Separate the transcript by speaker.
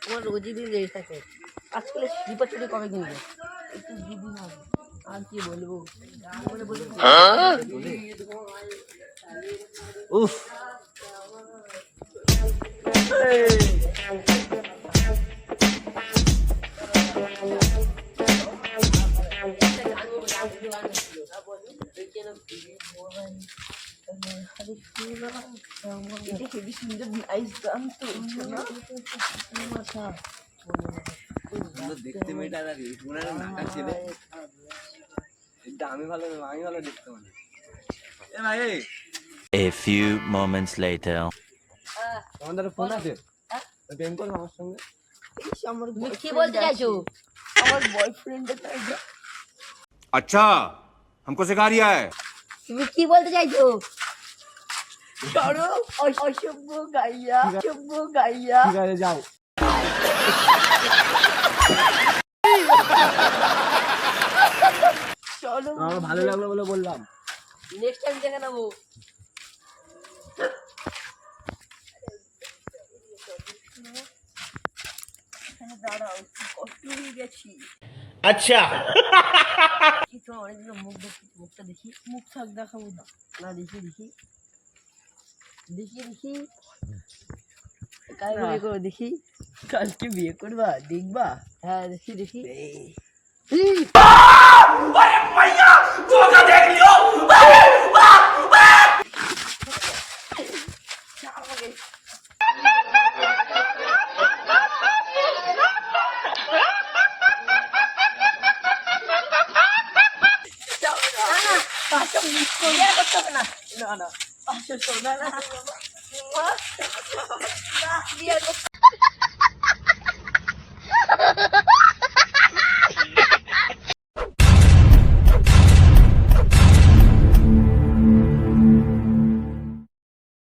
Speaker 1: আমার রোজই দিন রেট থাকে। আজকাল স্লিপার চুরি কবে কিনবে? একটু দিদি হবে আর কি বলবো। উফ
Speaker 2: দেখতে মেয়েটা নাটক ছেলে আমি ভালো দেখতে মানে।
Speaker 3: A few moments later.
Speaker 2: তোমাদের ফোন আছে? প্রেম করো আমার সঙ্গে?
Speaker 1: তুমি কি বলতে চাইছো? আমার বয়ফ্রেন্ডের কাছে।
Speaker 4: अच्छा हमको सिखा रिया है।
Speaker 1: তুমি কি বলতে চাইছো? সরো অসভ্য গাইয়া, অসভ্য গাইয়া।
Speaker 2: ঠিক আছে যাও।
Speaker 1: চলো
Speaker 2: আমার ভালো লাগলো বলে বললাম।
Speaker 1: নেক্সট টাইম দেখে নেবো। দাঁড়াও কষ্ট হয়ে গেছি।
Speaker 5: আচ্ছা
Speaker 1: অনেকগুলো মুখ দেখি, মুখটা দেখি। মুখ থাক দেখাবো না। না দেখি দেখি দেখি দেখি কাল বিয়ে করবো দেখি। কালকে বিয়ে করবা দেখবা? হ্যাঁ দেখি দেখি। না না